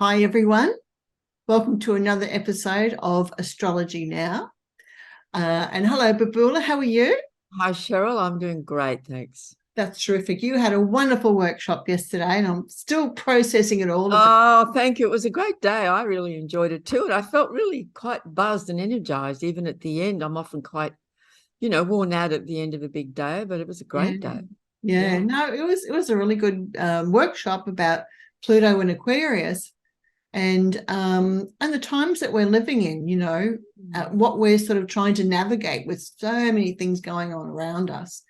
Hi, everyone. Welcome to another episode of Astrology Now. And hello, Babula. How are you? Hi, Cheryl. I'm doing great, thanks. That's terrific. You had a wonderful workshop yesterday, and I'm still processing it all. Oh, thank you. It was a great day. I really enjoyed it too. And I felt really quite buzzed and energized, even at the end. I'm often quite, worn out at the end of a big day, but it was a Yeah, great day. yeah. Yeah. No, it was a really good workshop about Pluto and Aquarius, and the times that we're living in. What we're sort of trying to navigate with so many things going on around us.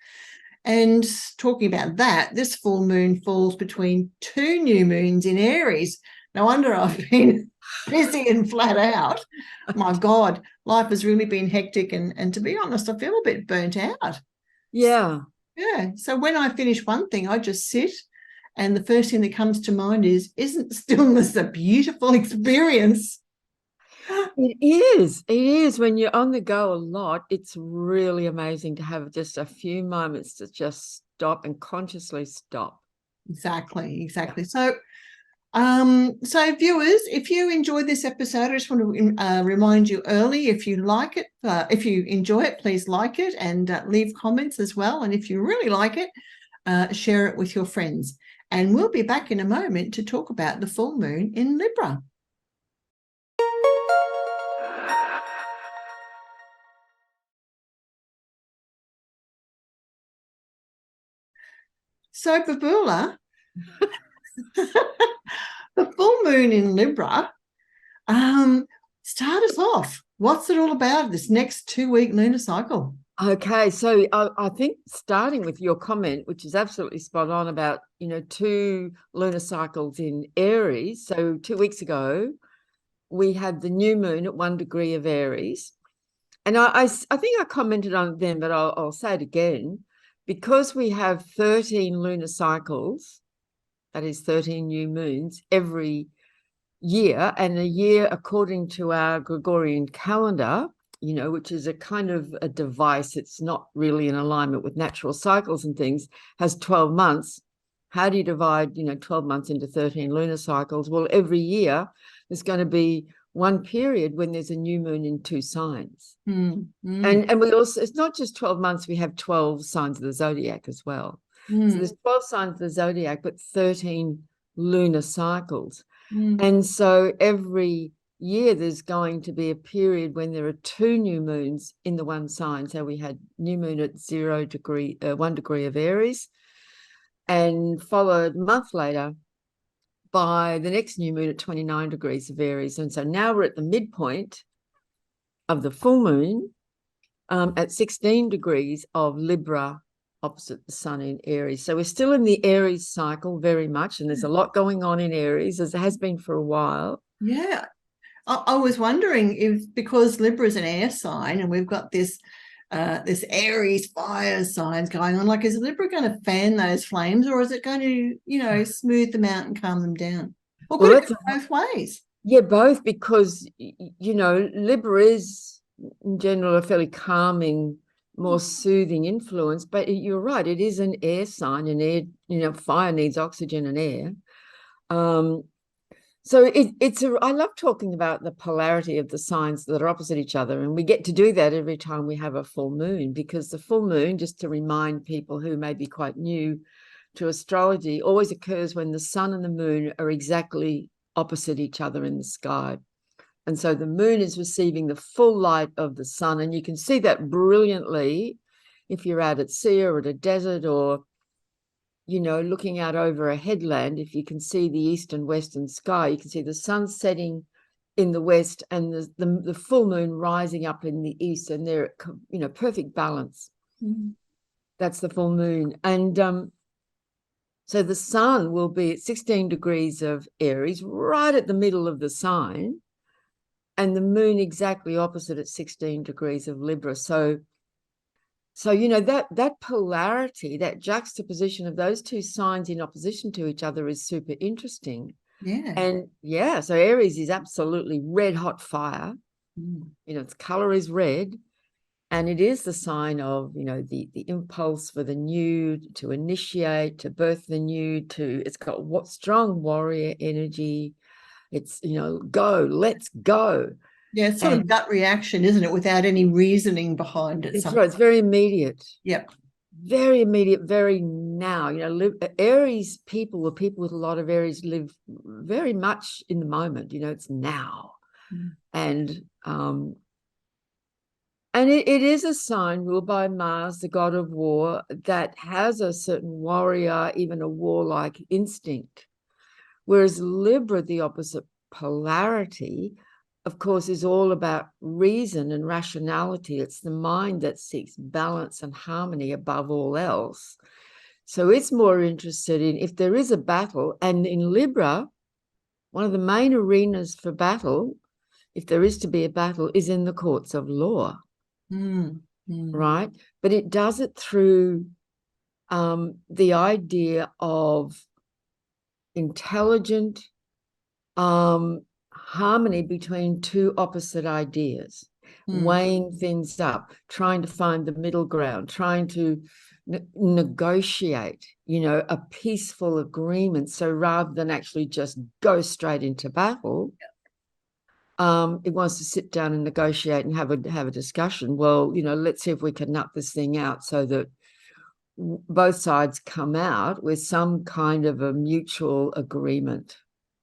And talking about that, this full moon falls between two new moons in Aries. No wonder I've been busy and flat out. My God, life has really been hectic. And to be honest, I feel a bit burnt out. Yeah. Yeah. So when I finish one thing, I just sit. And the first thing that comes to mind is, isn't stillness a beautiful experience? It is. It is. When you're on the go a lot, it's really amazing to have just a few moments to just stop and consciously stop. Exactly, Yeah. exactly. So viewers, if you enjoyed this episode, I just want to remind you early, if you like it, if you enjoy it, please like it and leave comments as well. And if you really like it, share it with your friends. And we'll be back in a moment to talk about the full moon in Libra. So, Babula, the full moon in Libra, start us off. What's it all about, this next 2-week lunar cycle? Okay, so I think starting with your comment, which is absolutely spot on about, two lunar cycles in Aries. So 2 weeks ago, we had the new moon at 1 degree of Aries. And I think I commented on it then, but I'll say it again. Because we have 13 lunar cycles, that is 13 new moons every year, and a year according to our Gregorian calendar, which is a kind of a device. It's not really in alignment with natural cycles and things, has 12 months. How do you divide, 12 months into 13 lunar cycles? Well, every year there's going to be one period when there's a new moon in two signs. And we also, it's not just 12 months, we have 12 signs of the zodiac as well. So there's 12 signs of the zodiac, but 13 lunar cycles. And so every year there's going to be a period when there are two new moons in the one sign. So we had new moon at 1 degree of Aries, and followed a month later by the next new moon at 29 degrees of Aries. And so now we're at the midpoint of the full moon at 16 degrees of Libra opposite the sun in Aries. So we're still in the Aries cycle very much, and there's a lot going on in Aries, as there has been for a while. Yeah. I was wondering if, because Libra is an air sign and we've got this Aries fire signs going on, like, is Libra going to fan those flames, or is it going to, smooth them out and calm them down? Or Well, could it that's go both ways? yeah, both, because Libra is in general a fairly calming, more soothing influence. But you're right, it is an air sign, and air, fire needs oxygen and air. So I love talking about the polarity of the signs that are opposite each other, and we get to do that every time we have a full moon, because the full moon, just to remind people who may be quite new to astrology, always occurs when the sun and the moon are exactly opposite each other in the sky. And so the moon is receiving the full light of the sun, and you can see that brilliantly if you're out at sea or at a desert, or looking out over a headland. If you can see the east and western sky, you can see the sun setting in the west and the full moon rising up in the east, and they're perfect balance. That's the full moon. And so the sun will be at 16 degrees of Aries, right at the middle of the sign, and the moon exactly opposite at 16 degrees of Libra. So that polarity, that juxtaposition of those two signs in opposition to each other is super interesting. Yeah. And yeah, so Aries is absolutely red hot fire. Its color is red, and it is the sign of, the impulse for the new, to initiate, to birth the new, it's got what strong warrior energy, It's, go, let's go. Yeah, it's sort of gut reaction, isn't it? Without any reasoning behind it. That's right. It's very immediate. Yep. Very immediate, very now. Aries people, or people with a lot of Aries, live very much in the moment. It's now. And it is a sign ruled by Mars, the god of war, that has a certain warrior, even a warlike instinct. Whereas Libra, the opposite polarity, of course, is all about reason and rationality. It's the mind that seeks balance and harmony above all else. So it's more interested in, if there is a battle, and in Libra, one of the main arenas for battle, if there is to be a battle, is in the courts of law. Right? But it does it through the idea of intelligent harmony between two opposite ideas, weighing things up, trying to find the middle ground, trying to negotiate, a peaceful agreement. So rather than actually just go straight into battle, it wants to sit down and negotiate and have a discussion. Well, let's see if we can nut this thing out so that both sides come out with some kind of a mutual agreement.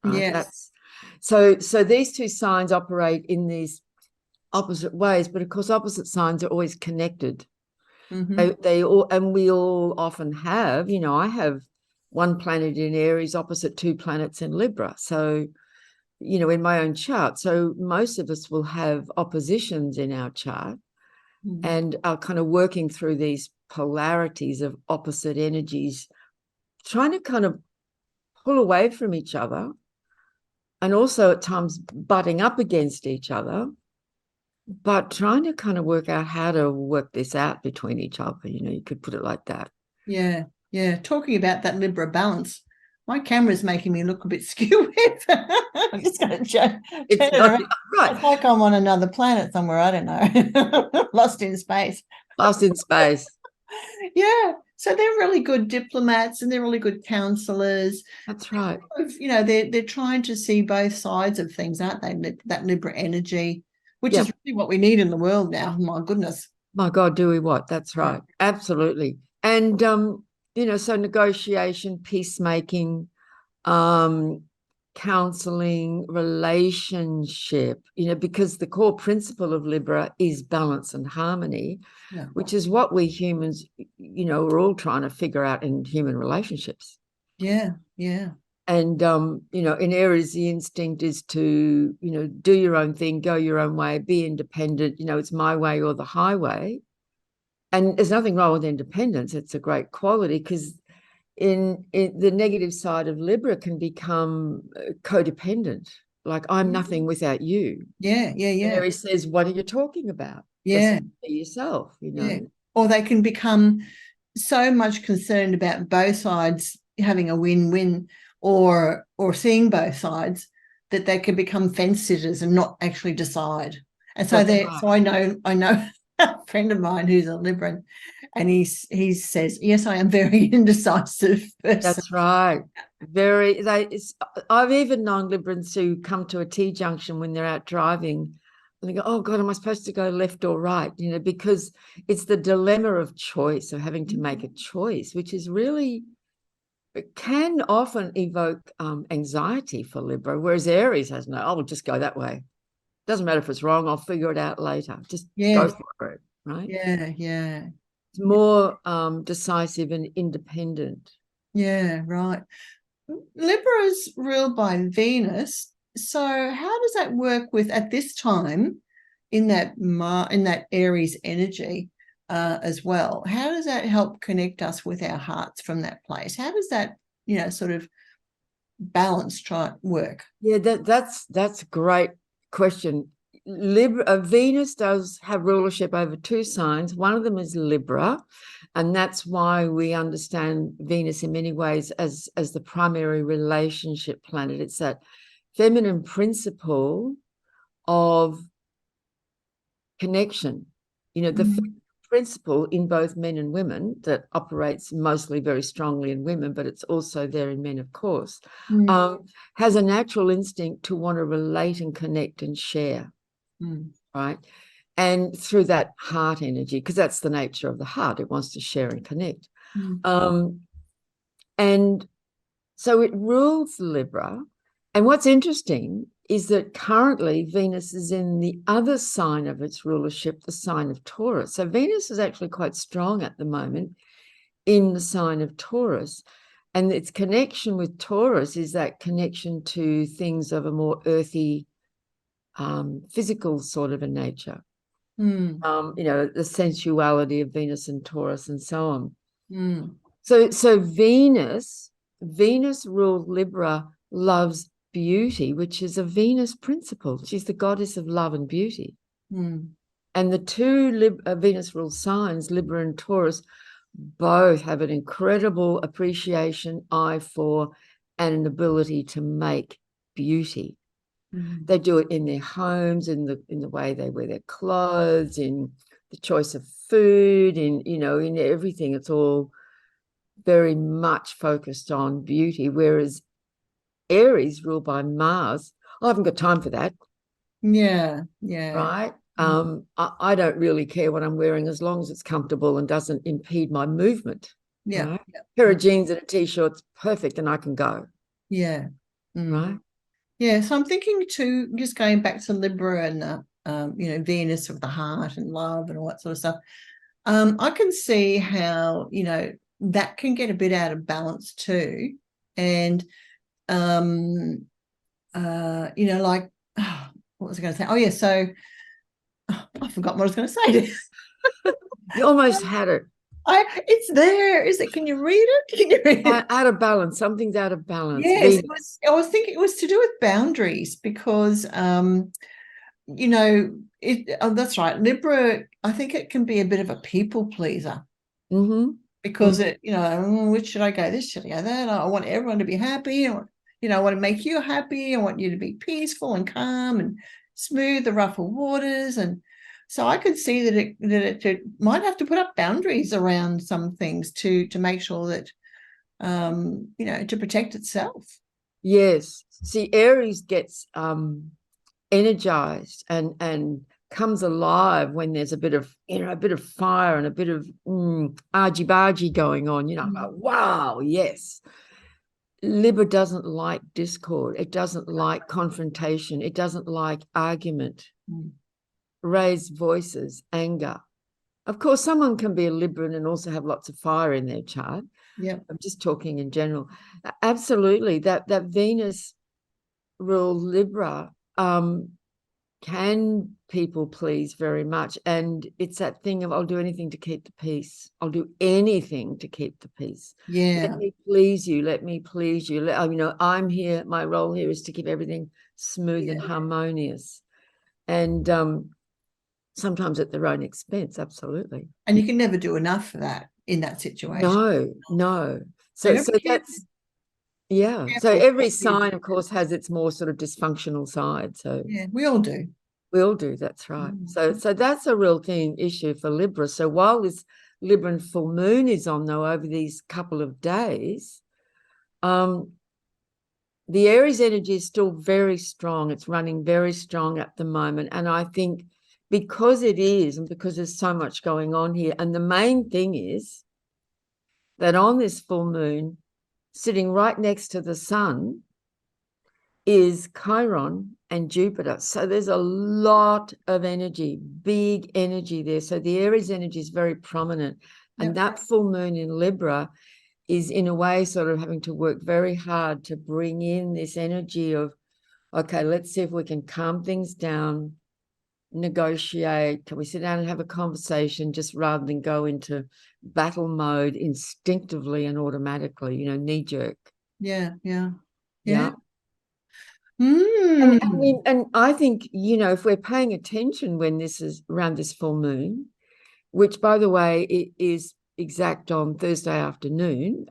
Right? Yes. So these two signs operate in these opposite ways, but of course opposite signs are always connected. They all, and we all often have, I have one planet in Aries opposite two planets in Libra. So, in my own chart. So most of us will have oppositions in our chart and are kind of working through these polarities of opposite energies, trying to kind of pull away from each other, and also at times butting up against each other, but trying to kind of work out how to work this out between each other. You could put it like that. Yeah. Yeah. Talking about that Libra balance, my camera's making me look a bit skewy. I'm just going to turn it around. Right. It's like I'm on another planet somewhere. I don't know. Lost in space. Lost in space. Yeah. So they're really good diplomats and they're really good counselors. That's right. They're trying to see both sides of things, aren't they? That Libra energy, which is really what we need in the world now. My goodness. My God, do we what? That's right. Absolutely. And, so negotiation, peacemaking, counseling, relationship, because the core principle of Libra is balance and harmony, which is what we humans, are all trying to figure out in human relationships. Yeah, yeah. And, in Aries, the instinct is to, do your own thing, go your own way, be independent. It's my way or the highway. And there's nothing wrong with independence. It's a great quality, because in the negative side of Libra can become codependent. Like, I'm nothing without you. Yeah, yeah, yeah. Aries says, what are you talking about? Yeah. Just be yourself, Yeah. Or they can become so much concerned about both sides having a win-win, or seeing both sides, that they can become fence sitters and not actually decide. And so so I know a friend of mine who's a Libran, and he says, yes, I am very indecisive person. That's right. I've even known Librans who come to a T-junction when they're out driving and they go, oh God, am I supposed to go left or right? Because it's the dilemma of choice, of having to make a choice, which is really, it can often evoke anxiety for Libra, whereas Aries has no, I'll just go that way. Doesn't matter if it's wrong, I'll figure it out later. Just go for it, right? Yeah, yeah. It's more decisive and independent. Yeah, right. Libra is ruled by Venus. So how does that work with, at this time, in that Aries energy as well? How does that help connect us with our hearts from that place? How does that, sort of balance work? Yeah, that's a great question. Venus does have rulership over two signs. One of them is Libra, and that's why we understand Venus in many ways as the primary relationship planet. It's that feminine principle of connection, the principle in both men and women that operates mostly very strongly in women, but it's also there in men, of course, has a natural instinct to want to relate and connect and share, right? And through that heart energy, because that's the nature of the heart, it wants to share and connect. And so it rules Libra. And what's interesting is that currently Venus is in the other sign of its rulership, the sign of Taurus. So Venus is actually quite strong at the moment in the sign of Taurus. And its connection with Taurus is that connection to things of a more earthy, physical sort of a nature. You know, the sensuality of Venus and Taurus and so on. So Venus ruled Libra loves beauty, which is a Venus principle. She's the goddess of love and beauty. And the two Venus ruled signs, Libra and Taurus, both have an incredible appreciation, eye for, and an ability to make beauty. They do it in their homes, in the way they wear their clothes, in the choice of food, in, you know, in everything. It's all very much focused on beauty, whereas Aries, ruled by Mars, I haven't got time for that. Yeah. Right. I don't really care what I'm wearing as long as it's comfortable and doesn't impede my movement. Right? Pair of jeans and a t-shirt's perfect, and I can go. Right. Yeah, so I'm thinking too, just going back to Libra and you know, Venus of the heart and love and all that sort of stuff. I can see how, you know, that can get a bit out of balance too. And you know, like, what was I going to say? Oh yeah, so I forgot what I was going to say. You almost had it. It's there. Is it? Can you read it? Can you read it? Out of balance. Something's out of balance. Yes, I was thinking it was to do with boundaries because, you know, that's right. Libra, I think it can be a bit of a people pleaser because it, you know, which should I go? This should I go that? I want everyone to be happy. You know, I want to make you happy. I want you to be peaceful and calm and smooth the ruffled waters. And so I could see that it might have to put up boundaries around some things to make sure that, you know, to protect itself. Yes. See, Aries gets energized and comes alive when there's a bit of, you know, a bit of fire and a bit of argy-bargy going on, you know, like, wow, yes. Libra doesn't like discord. It doesn't like confrontation. It doesn't like argument, raised voices, anger. Of course, someone can be a Libran and also have lots of fire in their chart. Yeah, I'm just talking in general. Absolutely, that Venus ruled Libra can people please very much, and it's that thing of I'll do anything to keep the peace. I'll do anything to keep the peace. Let me please you. Let me please you. You know, I'm here. My role here is to keep everything smooth and harmonious, and sometimes at their own expense. Absolutely. and you can never do enough for that in that situation. No. So that's So every sign, of course, has its more sort of dysfunctional side. So yeah, we all do. We all do. That's right. So that's a real keen issue for Libra. So while this Libran full moon is on, though, over these couple of days, the Aries energy is still very strong. It's running very strong at the moment. And I think because it is, and because there's so much going on here, and the main thing is that on this full moon, sitting right next to the sun, is Chiron and Jupiter. So there's a lot of energy, big energy there. So the Aries energy is very prominent. And that full moon in Libra is in a way sort of having to work very hard to bring in this energy of, okay, let's see if we can calm things down, negotiate. Can we sit down and have a conversation just rather than go into battle mode instinctively and automatically, you know, knee jerk. Yeah. And I think, you know, if we're paying attention when this is around this full moon, which, by the way, it is exact on Thursday afternoon,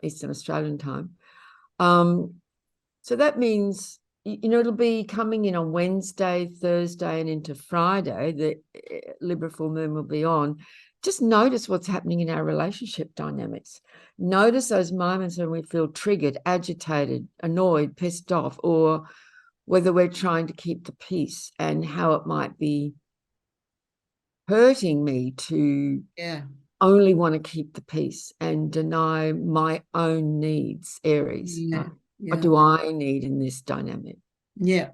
Eastern Australian time. So that means, you know, it'll be coming in on Wednesday, Thursday, and into Friday. The Libra full moon will be on. just notice what's happening in our relationship dynamics. Notice those moments when we feel triggered, agitated, annoyed, pissed off, or whether we're trying to keep the peace, and how it might be hurting me to only want to keep the peace and deny my own needs, Aries. What do I need in this dynamic? Is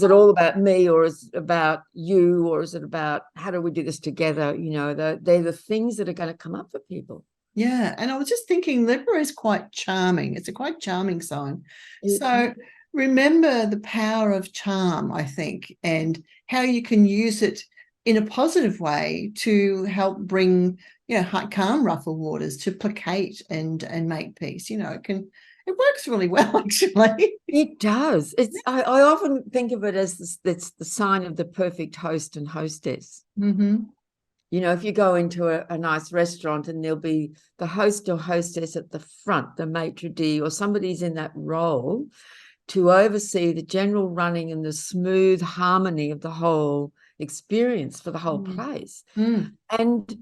it all about me, or is it about you, or is it about how do we do this together? They're the things that are going to come up for people. Yeah. And I was just thinking Libra is quite charming. It's a quite charming sign. So remember the power of charm, I think, and how you can use it in a positive way to help bring, calm ruffled waters, to placate and make peace. It works really well, actually. It does. I often think of it as it's the sign of the perfect host and hostess. If you go into a nice restaurant and there'll be the host or hostess at the front, the maitre d', or somebody's in that role to oversee the general running and the smooth harmony of the whole experience for the whole place. And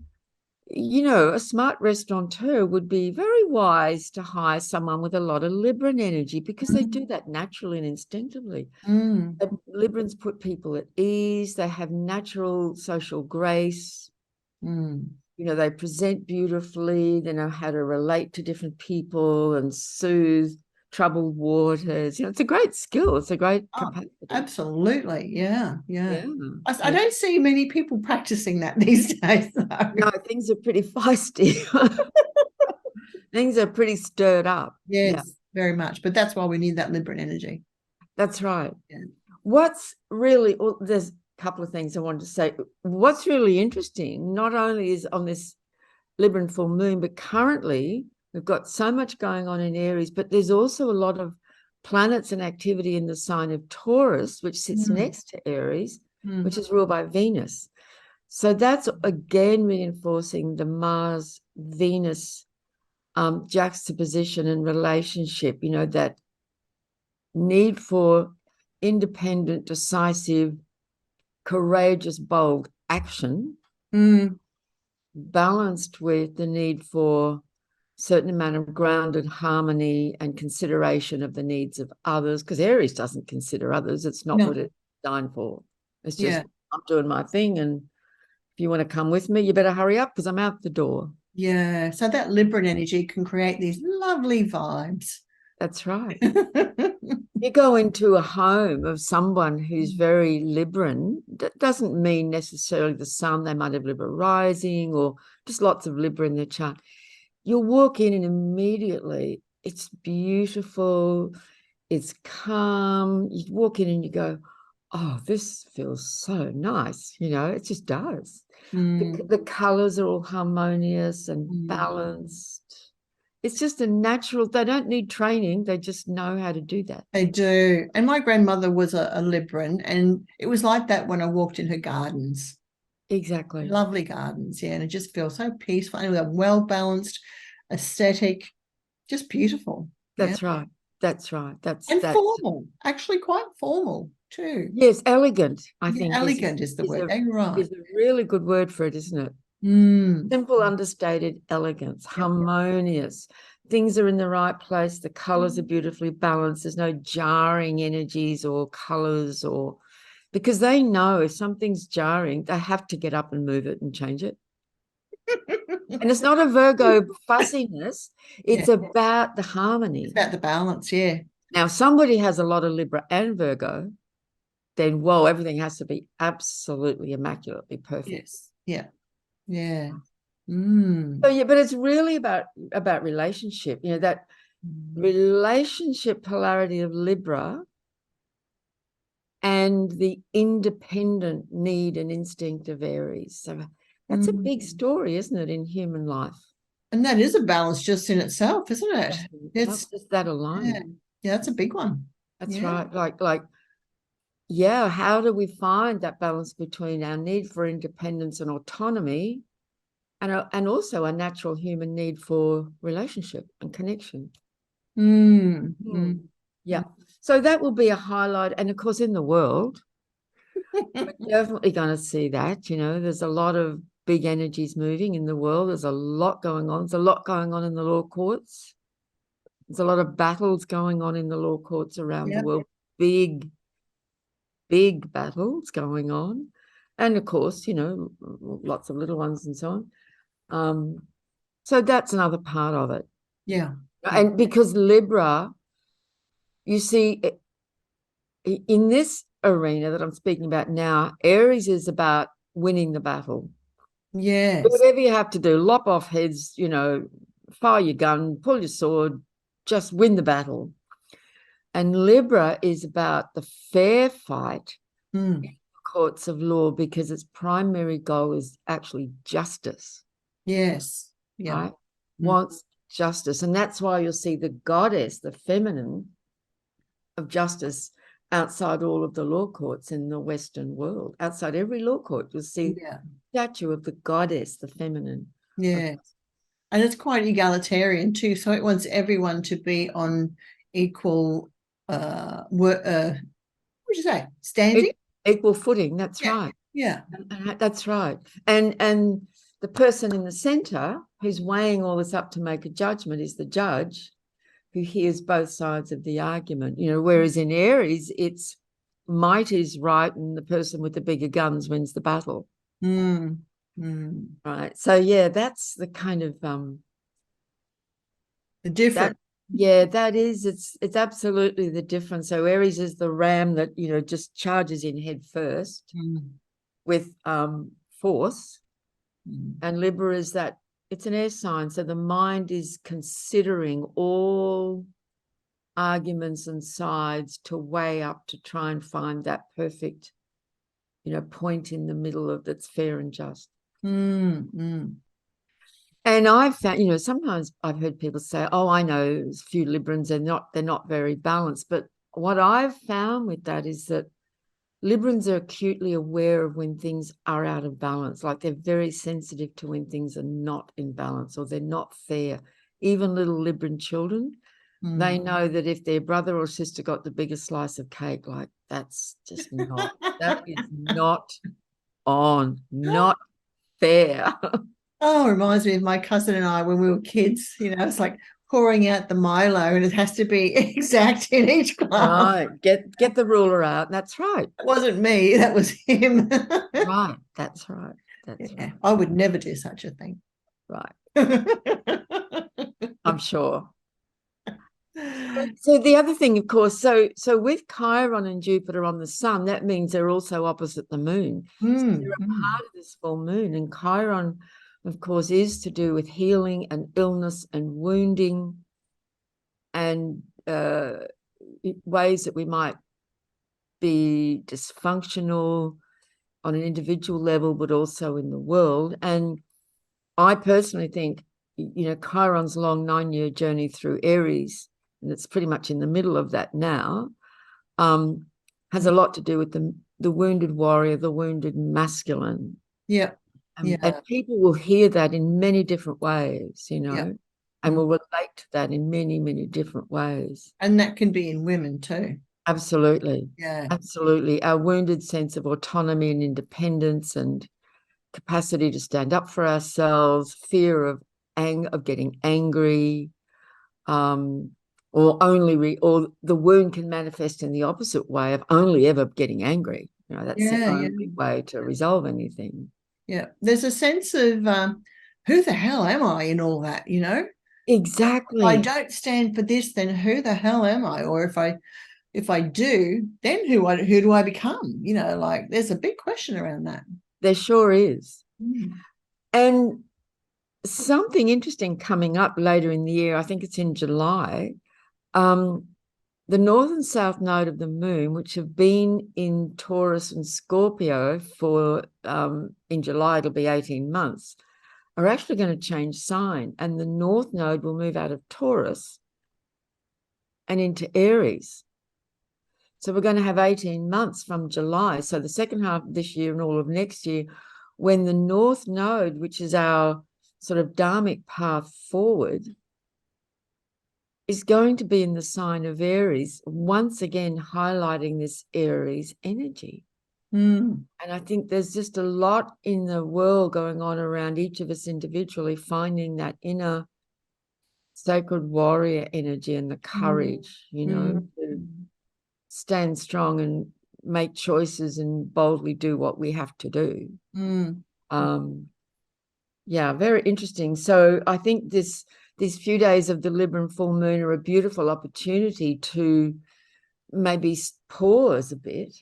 a smart restaurateur would be very wise to hire someone with a lot of Libran energy, because they do that naturally and instinctively. Librans put people at ease. They have natural social grace. They present beautifully. They know how to relate to different people and soothe troubled waters. It's a great skill. It's a great capacity. Absolutely. Yeah. I don't see many people practicing that these days, though. No, things are pretty feisty. Things are pretty stirred up. Yes, very much. But that's why we need that Libran energy. That's right. What's really, there's a couple of things I wanted to say. What's really interesting, not only is on this Libran full moon, but currently we've got so much going on in Aries, but there's also a lot of planets and activity in the sign of Taurus, which sits next to Aries, which is ruled by Venus. So that's again reinforcing the Mars-Venus juxtaposition and relationship, that need for independent, decisive, courageous, bold action, balanced with the need for certain amount of grounded harmony and consideration of the needs of others, because Aries doesn't consider others. It's not what it's designed for. It's just, I'm doing my thing, and if you want to come with me, you better hurry up because I'm out the door. Yeah. So that Libran energy can create these lovely vibes. That's right. You go into a home of someone who's very Libran, that doesn't mean necessarily the sun. They might have Libra rising or just lots of Libra in their chart. You'll walk in and immediately it's beautiful, it's calm. You walk in and you go, oh, this feels so nice. It just does. The colors are all harmonious and balanced. It's just a natural, they don't need training. They just know how to do that. They do. And my grandmother was a Libran, and it was like that when I walked in her gardens. Exactly. Lovely gardens, and it just feels so peaceful and a well-balanced aesthetic, just beautiful. That's right. That's right. That's formal, actually quite formal too. Yes, elegant, I think. Elegant is the word. Right. Is a really good word for it, isn't it? Simple, understated elegance, harmonious. Things are in the right place. The colors are beautifully balanced. There's no jarring energies or colors, because they know if something's jarring, they have to get up and move it and change it. And it's not a Virgo fussiness. It's about the harmony. It's about the balance, Now, if somebody has a lot of Libra and Virgo, then, whoa, everything has to be absolutely immaculately perfect. Yes. Yeah. So, but it's really about relationship, that relationship polarity of Libra and the independent need and instinct of Aries. So that's a big story, isn't it, in human life? And that is a balance just in itself, isn't it? It's just that alone. Yeah, that's a big one. That's right. How do we find that balance between our need for independence and autonomy and also a natural human need for relationship and connection? Yeah. So that will be a highlight. And of course, in the world, We're definitely going to see that. There's a lot of big energies moving in the world. There's a lot going on. There's a lot going on in the law courts. There's a lot of battles going on in the law courts around the world. Big battles going on. And of course, lots of little ones and so on. So that's another part of it. Yeah. And because Libra, you see, in this arena that I'm speaking about now, Aries is about winning the battle. Yes. Whatever you have to do, lop off heads, fire your gun, pull your sword, just win the battle. And Libra is about the fair fight in the courts of law, because its primary goal is actually justice. Yes. Yeah. Right? Wants justice. And that's why you'll see the goddess, the feminine of justice, outside all of the law courts in the Western world. Outside every law court, you'll see the statue of the goddess, the feminine. Yeah. And it's quite egalitarian too. So it wants everyone to be on equal what would you say? Standing? Equal footing. That's right. Yeah. That's right. And the person in the center who's weighing all this up to make a judgment is the judge, who hears both sides of the argument. Whereas in Aries, it's might is right and the person with the bigger guns wins the battle. Right. So yeah, that's the kind of the difference. That is, it's absolutely the difference. So Aries is the ram that just charges in head first with force, and Libra is that it's an air sign, so the mind is considering all arguments and sides to weigh up to try and find that perfect point in the middle of that's fair and just. And I've found, sometimes I've heard people say, oh, I know a few Librans, they're not very balanced. But what I've found with that is that Librans are acutely aware of when things are out of balance. Like they're very sensitive to when things are not in balance or they're not fair. Even little Libran children, they know that if their brother or sister got the biggest slice of cake, like that's just not, that is not on, not fair. Oh, it reminds me of my cousin and I when we were kids. It's like pouring out the Milo and it has to be exact in each glass. Right. Get the ruler out. That's right. It wasn't me, that was him. Right. That's right. That's right. I would never do such a thing. Right. I'm sure. So the other thing, of course, so with Chiron and Jupiter on the sun, that means they're also opposite the moon. So they're a part of this full moon. And Chiron, of course, is to do with healing and illness and wounding and ways that we might be dysfunctional on an individual level, but also in the world. And I personally think, Chiron's long 9-year journey through Aries, and it's pretty much in the middle of that now, has a lot to do with the wounded warrior, the wounded masculine. Yeah. And people will hear that in many different ways, and will relate to that in many, many different ways. And that can be in women too. Absolutely. Yeah. Absolutely. Our wounded sense of autonomy and independence and capacity to stand up for ourselves, fear of getting angry, or the wound can manifest in the opposite way of only ever getting angry. That's the only way to resolve anything. Yeah. There's a sense of who the hell am I in all that, Exactly. If I don't stand for this, then who the hell am I? Or if I do, then who do I become? Like there's a big question around that. There sure is. And something interesting coming up later in the year, I think it's in July, the north and south node of the moon, which have been in Taurus and Scorpio for, in July, it'll be 18 months, are actually going to change sign. And the north node will move out of Taurus and into Aries. So we're going to have 18 months from July. So the second half of this year and all of next year, when the north node, which is our sort of dharmic path forward, is going to be in the sign of Aries, once again highlighting this Aries energy. Mm. And I think there's just a lot in the world going on around each of us individually, finding that inner sacred warrior energy and the courage, you know, Mm. to stand strong and make choices and boldly do what we have to do. Mm. Yeah, very interesting. So I think these few days of the Libran full moon are a beautiful opportunity to maybe pause a bit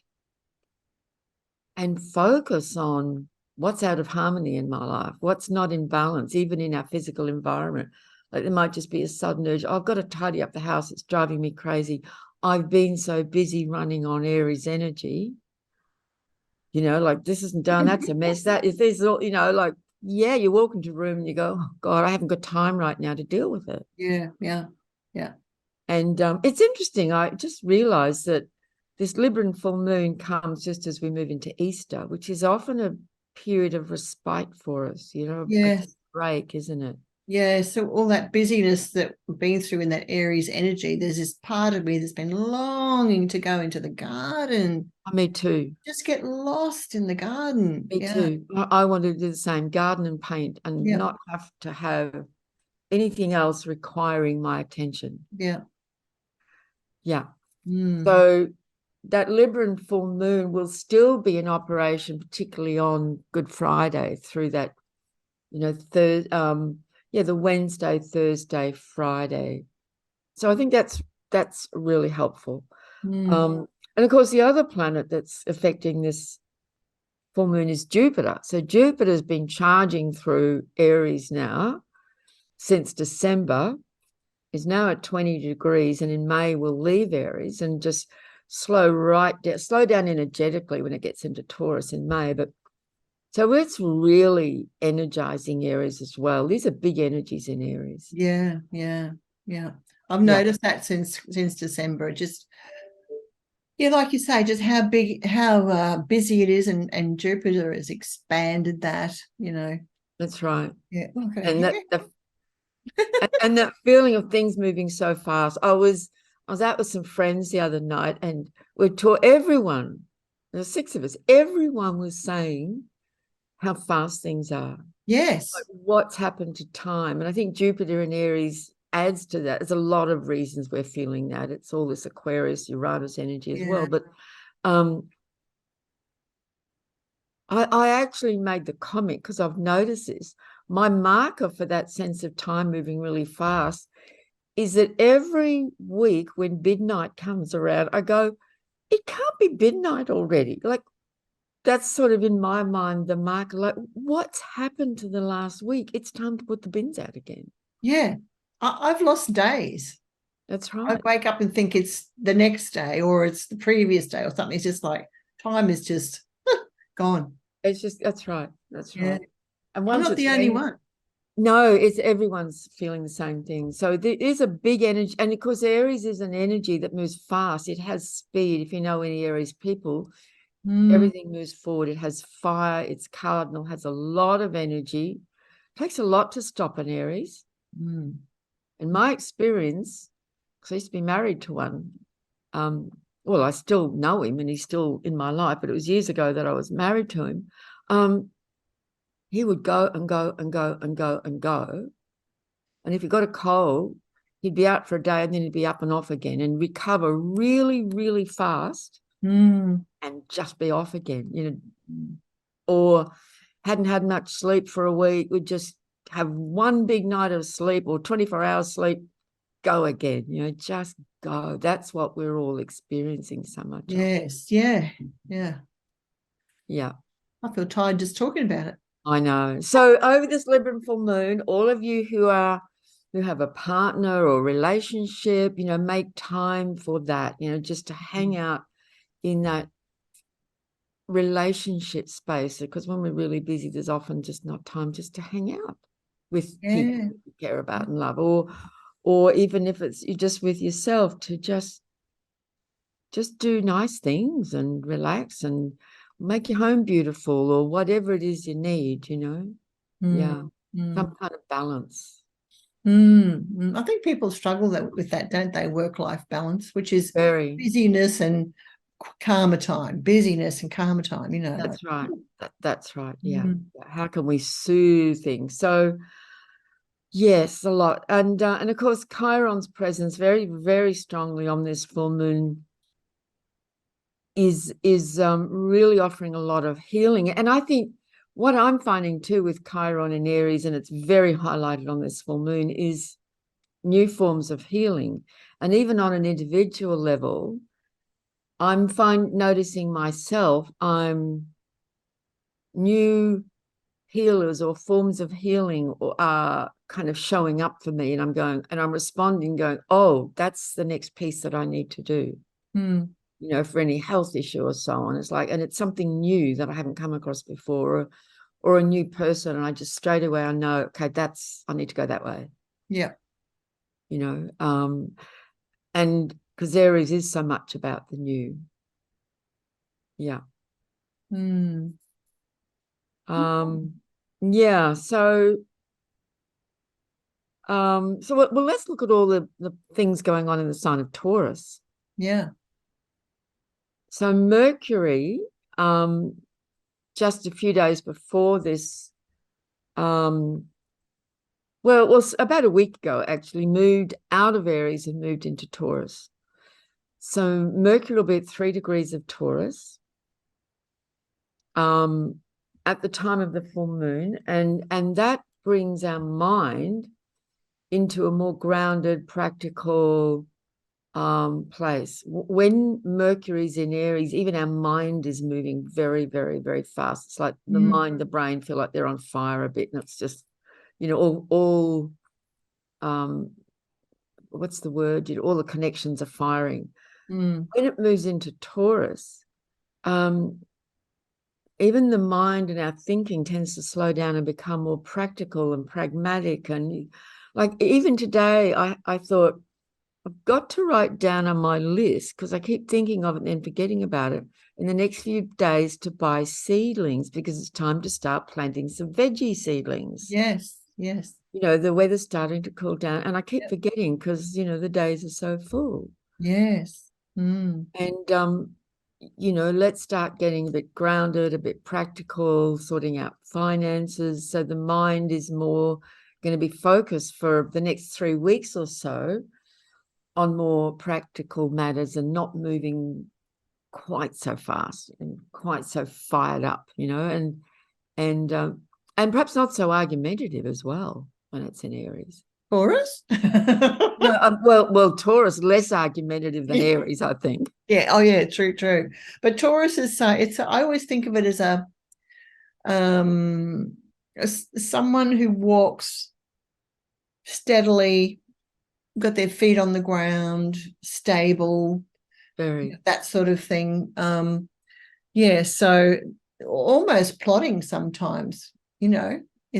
and focus on what's out of harmony in my life, what's not in balance, even in our physical environment. Like there might just be a sudden urge, I've got to tidy up the house, it's driving me crazy. I've been so busy running on Aries energy, you know, like this isn't done, that's a mess. That is, there's all, you know, like, yeah, you walk into a room and you go, oh God, I haven't got time right now to deal with it. Yeah, yeah, yeah. And it's interesting. I just realized that this Libran full moon comes just as we move into Easter, which is often a period of respite for us, you know, a Yes. break, isn't it? Yeah, so all that busyness that we've been through in that Aries energy, there's this part of me that's been longing to go into the garden, Me too. just get lost in the garden. Me Yeah, too. I want to do the same, garden and paint, and yeah, not have to have anything else requiring my attention. yeah. Yeah. Mm. So that Libran full moon will still be in operation, particularly on Good Friday through that, you know, the Wednesday, Thursday, Friday. So I think that's really helpful. Mm. And of course, the other planet that's affecting this full moon is Jupiter. So Jupiter's been charging through Aries now since December, is now at 20 degrees, and in May will leave Aries and just slow down energetically when it gets into Taurus in May. But so it's really energizing Aries as well. These are big energies in Aries. Yeah, yeah, yeah. I've Yeah, noticed that since December. Just yeah, like you say, just how big, how busy it is, and Jupiter has expanded that. You know. that's right. Yeah. Look at And hair. and that feeling of things moving so fast. I was out with some friends the other night, and we taught everyone, there's 6 of us, everyone was saying how fast things are, like Yes. what's happened to time. And I think Jupiter in Aries adds to that. There's a lot of reasons we're feeling that. It's all this Aquarius, Uranus energy as Yeah. well. But I actually made the comment because I've noticed this. My marker for that sense of time moving really fast is that every week when midnight comes around, I go, it can't be midnight already. Like that's sort of in my mind the marker, like what's happened to the last week? It's time to put the bins out again. Yeah. I've lost days. That's I right. wake up and think it's the next day or it's the previous day or something. It's just like time is just gone. It's just, that's right. That's Yeah. right. And I'm once not it's the only one. no, it's everyone's feeling the same thing. So there is a big energy, and of course, Aries is an energy that moves fast. It has speed. If you know any Aries people, Mm. everything moves forward. It has fire. It's cardinal. Has a lot of energy. Takes a lot to stop an Aries. Mm. In my experience, because I used to be married to one. Um, well, I still know him, and he's still in my life. But it was years ago that I was married to him. He would go and go and go and go and go. And if he got a cold, he'd be out for a day and then he'd be up and off again and recover really, really fast Mm. and just be off again, you know, or hadn't had much sleep for a week, would just have one big night of sleep or 24 hours sleep, go again, you know, just go. That's what we're all experiencing so much of. Yes. Yeah. Yeah. Yeah. I feel tired just talking about it. I know. So over this Libran full moon, all of you who have a partner or relationship, you know, make time for that, you know, just to hang out in that relationship space. Because when we're really busy, there's often just not time just to hang out with people Yeah. you care about and love, or even if it's you just with yourself, to just do nice things and relax and make your home beautiful or whatever it is you need, you know. Mm. Yeah. Mm. Some kind of balance. I think people struggle with that, don't they? Work-life balance, which is Very. busyness and calmer time, busyness and calmer time, That's right. That's right. Yeah. Mm. How can we soothe things? So yes, a lot. And of course, Chiron's presence very, very strongly on this full moon is really offering a lot of healing. And I think what I'm finding too with Chiron and Aries, and it's very highlighted on this full moon, is new forms of healing. And even on an individual level, I'm noticing myself, new healers or forms of healing are kind of showing up for me, and I'm responding going, oh, that's the next piece that I need to do. Mm. For any health issue or so on. It's like, and it's something new that I haven't come across before, or a new person, and I just straight away I know, okay, I need to go that way. Yeah. And because Aries is so much about the new. Yeah. Mm. Yeah. So well, let's look at all the things going on in the sign of Taurus. Yeah. So Mercury, just a few days before this, well, it was about a week ago, actually, moved out of Aries and moved into Taurus. So Mercury will be at 3 degrees of Taurus at the time of the full moon, and that brings our mind into a more grounded, practical place. When Mercury's in Aries, even our mind is moving very, very, very fast. It's like the mind, the brain feel like they're on fire a bit, and it's just, all what's the word? All the connections are firing. Mm. When it moves into Taurus, even the mind and our thinking tends to slow down and become more practical and pragmatic. And like even today, I thought, I've got to write down on my list, because I keep thinking of it and then forgetting about it, in the next few days to buy seedlings, because it's time to start planting some veggie seedlings. Yes. Yes. The weather's starting to cool down, and I keep forgetting because, the days are so full. Yes. Mm. And, let's start getting a bit grounded, a bit practical, sorting out finances. So the mind is more going to be focused for the next 3 weeks or so on more practical matters and not moving quite so fast and quite so fired up, and perhaps not so argumentative as well when it's in Aries. Taurus? No, well, Taurus less argumentative than Aries, I think. Yeah. Oh, yeah. True. But Taurus is I always think of it as someone who walks steadily, got their feet on the ground, stable, Very. that sort of thing. Yeah. So almost plodding sometimes, in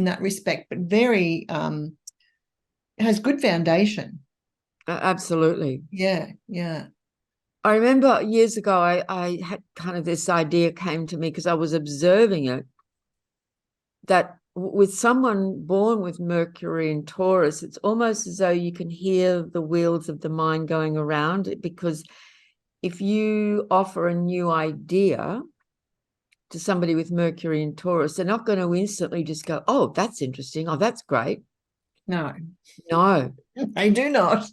that respect, but very has good foundation. Absolutely. Yeah. I remember years ago, I had kind of this idea came to me because I was observing it, that with someone born with Mercury in Taurus, it's almost as though you can hear the wheels of the mind going around it, because if you offer a new idea to somebody with Mercury in Taurus, they're not going to instantly just go, oh, that's interesting. Oh, that's great. No, they do not.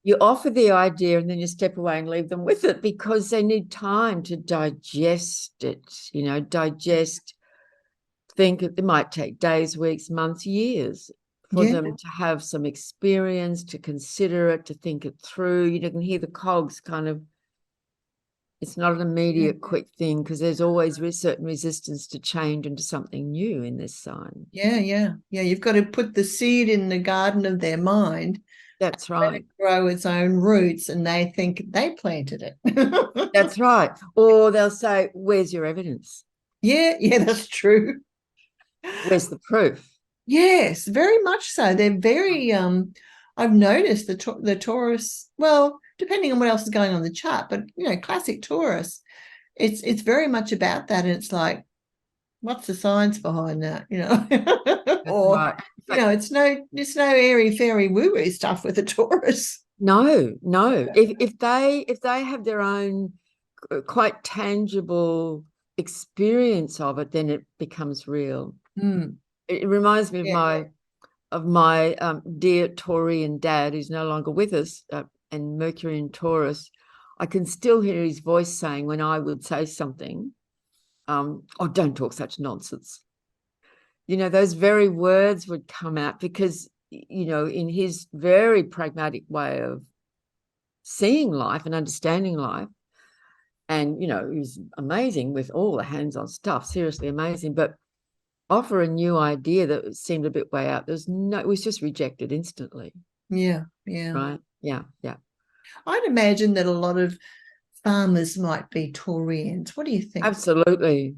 You offer the idea and then you step away and leave them with it, because they need time to digest it, think it might take days, weeks, months, years for them to have some experience, to consider it, to think it through. You can hear the cogs kind of, it's not an immediate quick thing, because there's always certain resistance to change into something new in this sign. Yeah. You've got to put the seed in the garden of their mind. That's right. Let it grow its own roots, and they think they planted it. That's right. Or they'll say, where's your evidence? Yeah, that's true. Where's the proof? Yes, very much so. They're very I've noticed the Taurus, well, depending on what else is going on in the chart, but classic Taurus, it's very much about that. And it's like, what's the science behind that? Or right. it's no airy fairy woo-woo stuff with the Taurus. No. If they have their own quite tangible experience of it, then it becomes real. It reminds me of my dear Taurian dad, who's no longer with us, and Mercury in Taurus. I can still hear his voice saying when I would say something, oh, don't talk such nonsense. You know, those very words would come out because, you know, in his very pragmatic way of seeing life and understanding life, and, you know, he was amazing with all the hands-on stuff, seriously amazing, but offer a new idea that seemed a bit way out. It was just rejected instantly. Yeah. Right. Yeah. I'd imagine that a lot of farmers might be Taurians. What do you think? Absolutely.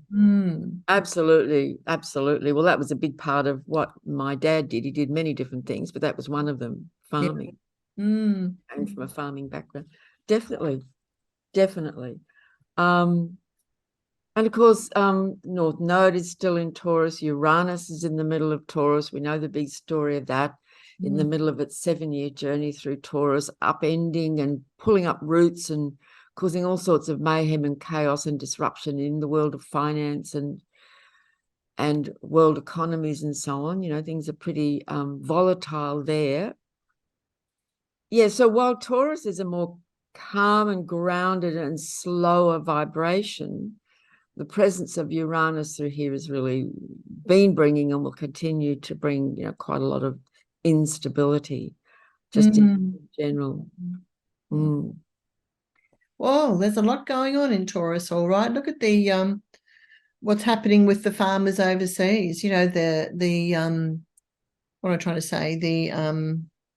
Absolutely. Well, that was a big part of what my dad did. He did many different things, but that was one of them, farming. And from a farming background. Definitely. And of course, North Node is still in Taurus. Uranus is in the middle of Taurus. We know the big story of that, in the middle of its 7-year journey through Taurus, upending and pulling up roots and causing all sorts of mayhem and chaos and disruption in the world of finance and world economies and so on. You know, things are pretty volatile there. Yeah, so while Taurus is a more calm and grounded and slower vibration, the presence of Uranus through here has really been bringing and will continue to bring, you know, quite a lot of instability just in general. Well, there's a lot going on in Taurus, all right. Look at the what's happening with the farmers overseas. You know, the what am I trying to say? The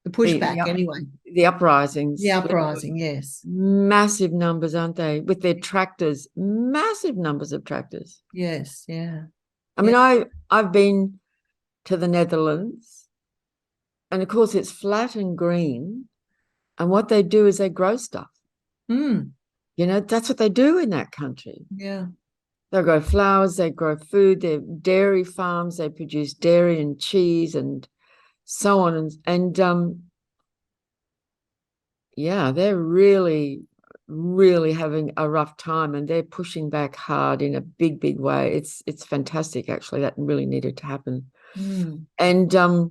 pushback anyway. The uprisings. The uprising, yes. Massive numbers, aren't they? With their tractors, massive numbers of tractors. Yes, yeah. I mean, I've been to the Netherlands, and of course it's flat and green, and what they do is they grow stuff. You know, that's what they do in that country. Yeah. They grow flowers, they grow food, they're dairy farms, they produce dairy and cheese and so on. And yeah, they're really, really having a rough time, and they're pushing back hard in a big, big way. It's fantastic, actually. That really needed to happen. And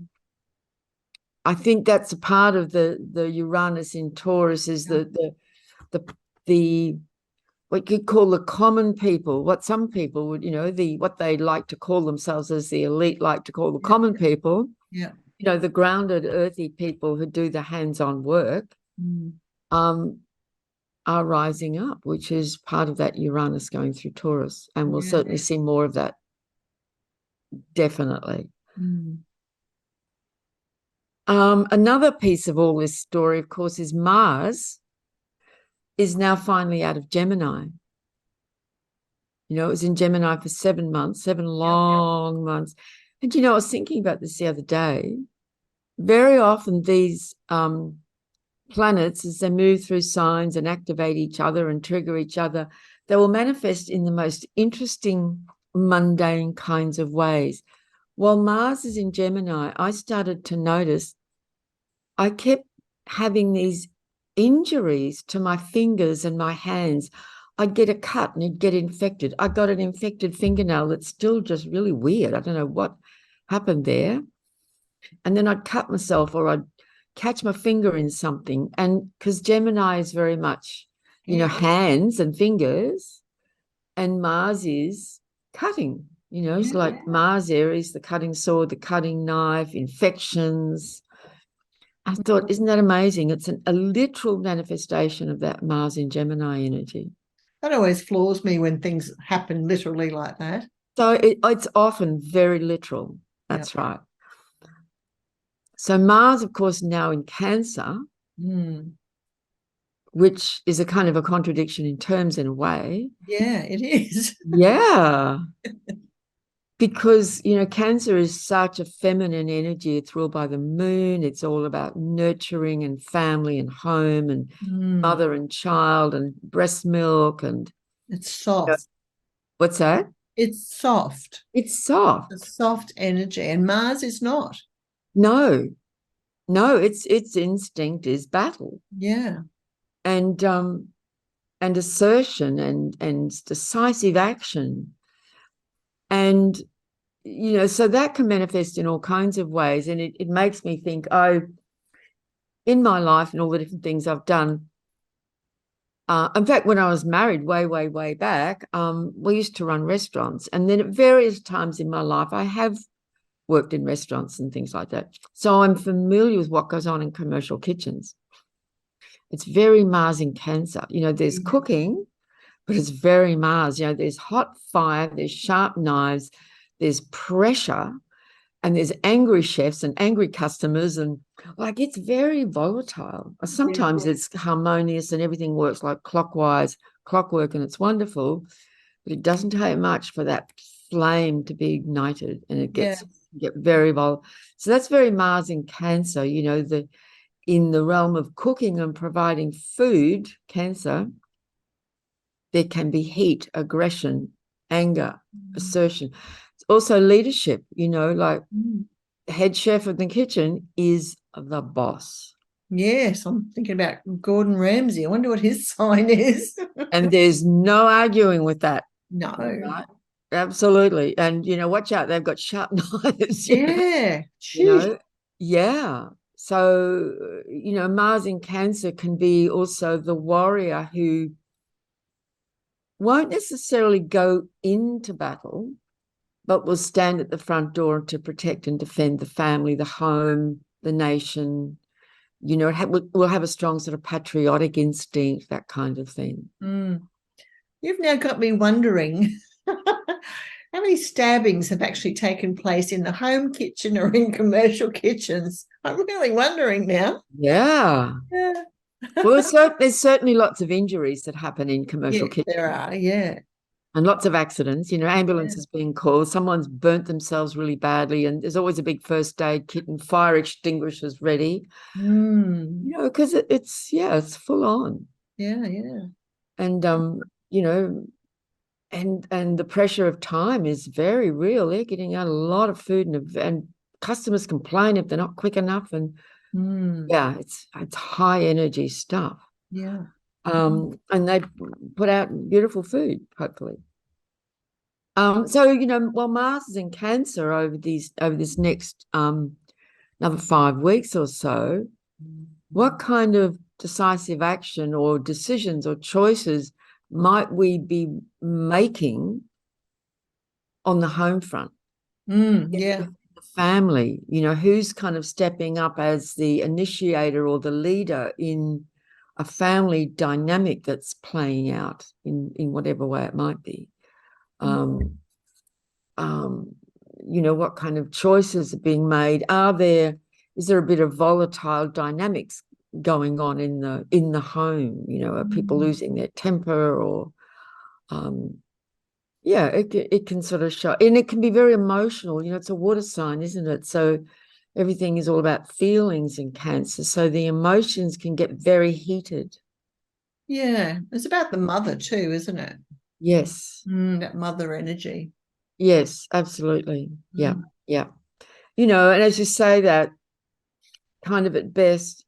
I think that's a part of the Uranus in Taurus is the what you call the common people, what some people would, you know, what they like to call themselves as the elite like to call the common people. Yeah. You know, the grounded, earthy people who do the hands-on work are rising up, which is part of that Uranus going through Taurus. And we'll certainly see more of that. Definitely. Another piece of all this story, of course, is Mars is now finally out of Gemini. You know, it was in Gemini for 7 months, 7 long months. And, you know, I was thinking about this the other day. Very often these planets, as they move through signs and activate each other and trigger each other, they will manifest in the most interesting, mundane kinds of ways. While Mars is in Gemini, I started to notice I kept having these injuries to my fingers and my hands. I'd get a cut and it'd get infected. I got an infected fingernail that's still just really weird. I don't know what happened there. And then I'd cut myself or I'd catch my finger in something. And because Gemini is very much, you know, hands and fingers, and Mars is cutting, you know, it's like Mars, Aries, the cutting sword, the cutting knife, infections. I thought, isn't that amazing? It's a literal manifestation of that Mars in Gemini energy. That always floors me when things happen literally like that. So it's often very literal. That's right. So Mars, of course, now in Cancer, which is a kind of a contradiction in terms in a way. Yeah, it is. Yeah. Because, you know, Cancer is such a feminine energy. It's ruled by the moon. It's all about nurturing and family and home and mother and child and breast milk. And it's soft. You know, what's that? It's soft. It's soft. It's soft energy. And Mars is not. No, its instinct is battle. Yeah. And and assertion and decisive action. And, you know, so that can manifest in all kinds of ways. And it makes me think, oh, in my life and all the different things I've done. In fact, when I was married way back, we used to run restaurants. And then at various times in my life, I have worked in restaurants and things like that. So I'm familiar with what goes on in commercial kitchens. It's very Mars in Cancer. You know, there's cooking, but it's very Mars. You know, there's hot fire, there's sharp knives, there's pressure, and there's angry chefs and angry customers, and like it's very volatile. Sometimes it's harmonious and everything works like clockwork, and it's wonderful, but it doesn't take much for that flame to be ignited, and it get very volatile. So that's very Mars in Cancer. You know, in the realm of cooking and providing food, Cancer, there can be heat, aggression, anger, assertion. It's also leadership, you know, like head chef of the kitchen is the boss. Yes, I'm thinking about Gordon Ramsay. I wonder what his sign is. And there's no arguing with that. No. Right? Absolutely. And, you know, watch out, they've got sharp knives. Yeah. You know, yeah. So, you know, Mars in Cancer can be also the warrior who won't necessarily go into battle, but will stand at the front door to protect and defend the family, the home, the nation. You know, we'll have a strong sort of patriotic instinct, that kind of thing. You've now got me wondering how many stabbings have actually taken place in the home kitchen or in commercial kitchens. I'm really wondering now. Yeah. Well, there's certainly lots of injuries that happen in commercial kitchens. There are, yeah. And lots of accidents, you know, ambulances being called, someone's burnt themselves really badly, and there's always a big first aid kit and fire extinguishers ready. You know, because it's full on. Yeah. And you know, and the pressure of time is very real. They're getting out a lot of food, and customers complain if they're not quick enough. And yeah, it's high energy stuff. Yeah. And they put out beautiful food, hopefully. So, you know, while Mars is in Cancer over this next another 5 weeks or so, what kind of decisive action or decisions or choices might we be making on the home front? Yeah. The family, you know, who's kind of stepping up as the initiator or the leader in a family dynamic that's playing out in whatever way it might be. You know, what kind of choices are being made? Is there a bit of volatile dynamics going on in the home? You know, are people losing their temper, or yeah, it can sort of show, and it can be very emotional. You know, it's a water sign, isn't it? So everything is all about feelings in Cancer. So the emotions can get very heated. Yeah. It's about the mother too, isn't it? Yes. That mother energy. Yes, absolutely. Yeah. You know, and as you say that, kind of at best,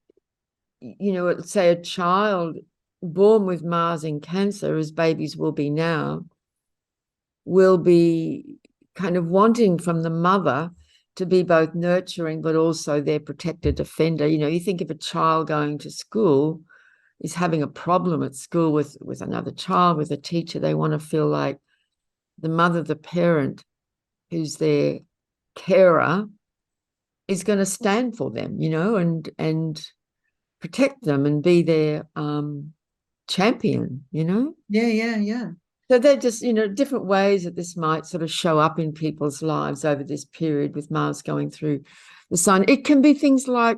you know, let's say a child born with Mars in Cancer, as babies will be now, will be kind of wanting from the mother to be both nurturing but also their protector, defender. You know, you think of a child going to school is having a problem at school with another child, with a teacher. They want to feel like the mother, the parent, who's their carer, is going to stand for them, you know, and protect them and be their champion, you know. Yeah. So they're just, you know, different ways that this might sort of show up in people's lives over this period with Mars going through the sign. It can be things like,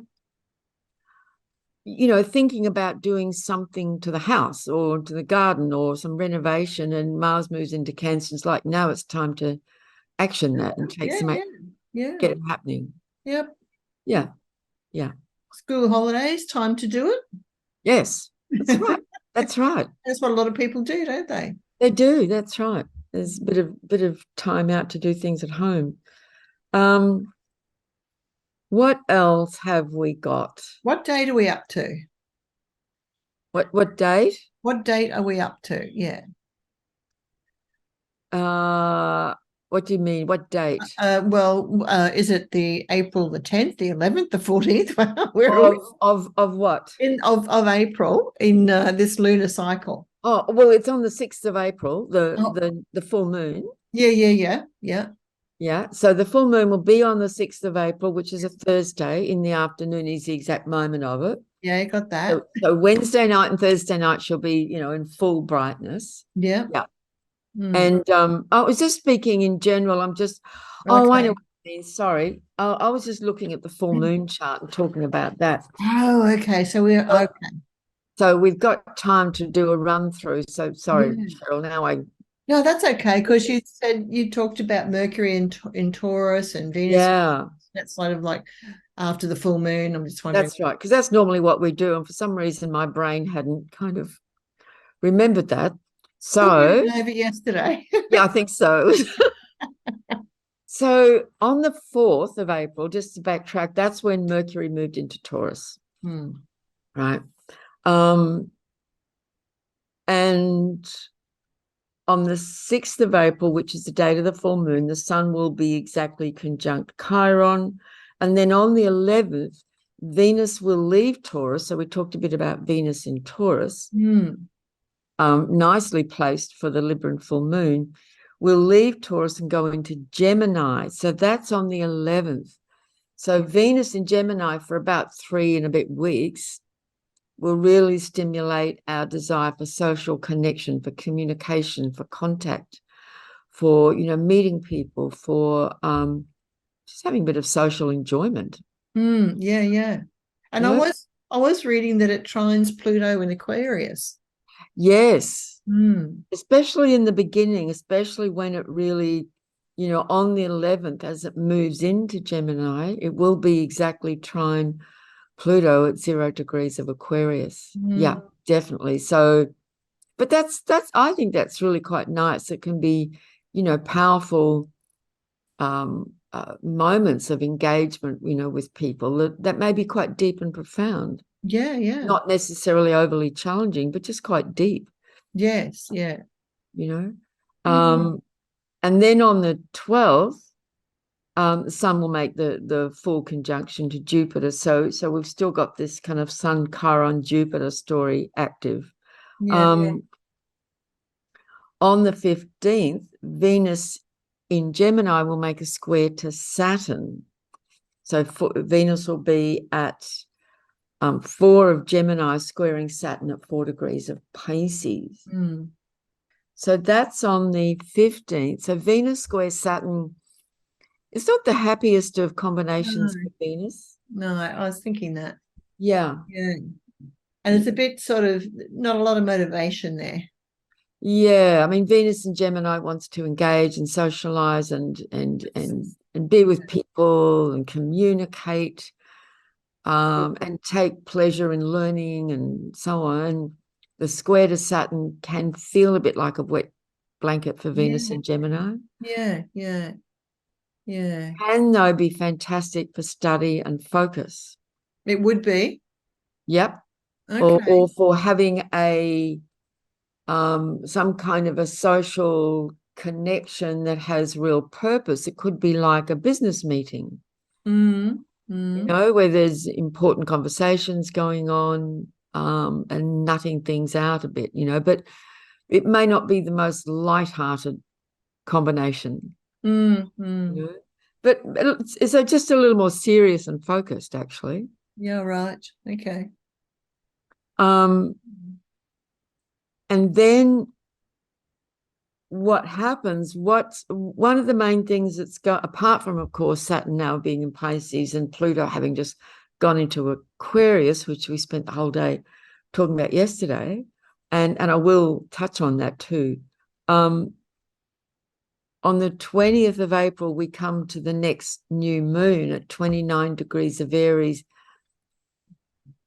you know, thinking about doing something to the house or to the garden or some renovation, and Mars moves into Cancer. It's like, now it's time to action that and take some action, get it happening. Yep. Yeah. School holidays, time to do it. Yes, that's right. That's right. That's what a lot of people do, don't they? They do. That's right. There's a bit of time out to do things at home. What else have we got? What date are we up to? What date? What date are we up to? Yeah. What do you mean? What date? Is it the April the 10th, the 11th, the 14th? Where are we? Of what? Of April in this lunar cycle. Oh, well, it's on the 6th of April, Oh, the full moon. yeah. Yeah. So the full moon will be on the 6th of April, which is a Thursday in the afternoon, is the exact moment of it. Yeah, you got that. So Wednesday night and Thursday night she'll be, in full brightness. Yeah. Yeah. Mm. And I was just speaking in general. I know what you mean. Sorry. I was just looking at the full moon chart and talking about that. Oh, okay. So we're okay. So we've got time to do a run through. So sorry, Yeah. Cheryl. Now No, that's okay, because you said you talked about Mercury in Taurus and Venus. yeah, That's sort of like after the full moon. I'm just wondering. that's right. Because that's normally what we do. And for some reason, my brain hadn't kind of remembered that. So Over yesterday. yeah, I think so. So on the 4th of April, just to backtrack, that's when Mercury moved into Taurus. Right. And on the 6th of April, which is the date of the full moon, the sun will be exactly conjunct Chiron. And then on the 11th, Venus will leave Taurus. So we talked a bit about Venus in Taurus, nicely placed for the Libran full moon, will leave Taurus and go into Gemini. So that's on the 11th. So Venus in Gemini for about 3 and a bit weeks will really stimulate our desire for social connection, for communication, for contact, for, meeting people, for just having a bit of social enjoyment. Yeah. And I was reading that it trines Pluto in Aquarius. Yes. Especially in the beginning, especially when it really, on the 11th, as it moves into Gemini, it will be exactly trine Pluto at 0 degrees of Aquarius. Yeah, definitely. So, but I think that's really quite nice. It can be, powerful moments of engagement, with people that may be quite deep and profound. Yeah. Not necessarily overly challenging, but just quite deep. Yes, yeah. And then on the 12th, the sun will make the full conjunction to Jupiter. So we've still got this kind of Sun Chiron Jupiter story active. Yeah. On the 15th, Venus in Gemini will make a square to Saturn. So Venus will be at 4 of Gemini, squaring Saturn at 4 degrees of Pisces. So that's on the 15th. So Venus squares Saturn. It's not the happiest of combinations for Venus. No, I was thinking that. Yeah. Yeah. And it's a bit sort of not a lot of motivation there. Yeah. I mean, Venus in Gemini wants to engage and socialize and be with people and communicate and take pleasure in learning and so on. The square to Saturn can feel a bit like a wet blanket for Venus in Gemini. Yeah. Can, though, be fantastic for study and focus. It would be. Yep. Okay. Or for having a some kind of a social connection that has real purpose. It could be like a business meeting, where there's important conversations going on and nutting things out a bit, but it may not be the most light-hearted combination. But it's just a little more serious and focused, actually. Yeah, right. Okay. And then what happens, one of the main things that's got, apart from, of course, Saturn now being in Pisces and Pluto having just gone into Aquarius, which we spent the whole day talking about yesterday, and I will touch on that too. On the 20th of April, we come to the next new moon at 29 degrees of Aries,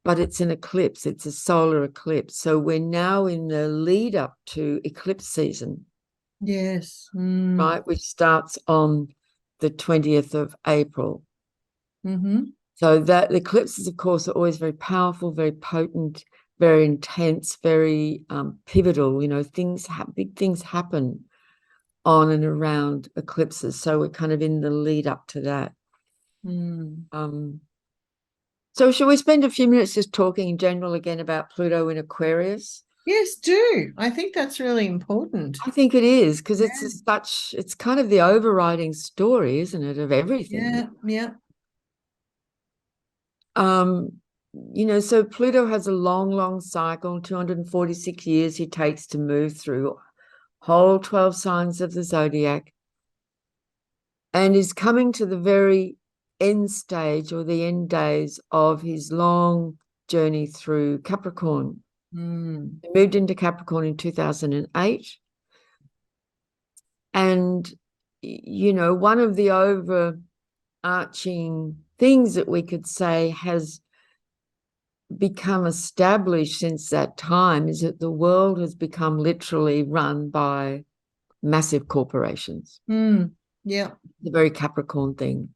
but it's an eclipse. It's a solar eclipse. So we're now in the lead up to eclipse season. Yes. Right, which starts on the 20th of April. So that eclipses, of course, are always very powerful, very potent, very intense, very pivotal. You know, big things happen on and around eclipses. So we're kind of in the lead up to that. So shall we spend a few minutes just talking in general again about Pluto in Aquarius? Yes, do. I think that's really important. I think it is, because Yeah. it's kind of the overriding story, isn't it, of everything? Yeah, yeah. You know, so Pluto has a long cycle, 246 years he takes to move through whole 12 signs of the zodiac, and is coming to the very end stage, or the end days of his long journey through Capricorn. He moved into Capricorn in 2008. And, you know, one of the overarching things that we could say has become established since that time is that the world has become literally run by massive corporations. Yeah. The very Capricorn thing.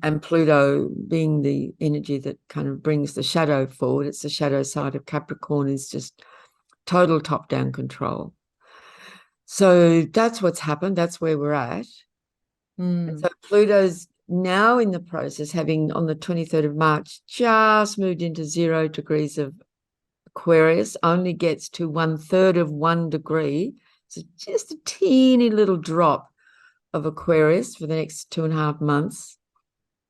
And Pluto, being the energy that kind of brings the shadow forward, it's the shadow side of Capricorn, is just total top-down control. So that's what's happened. That's where we're at. And so Pluto's now in the process, having on the 23rd of March just moved into 0 degrees of Aquarius, only gets to 1/3 of 1 degree. So just a teeny little drop of Aquarius for the next 2.5 months.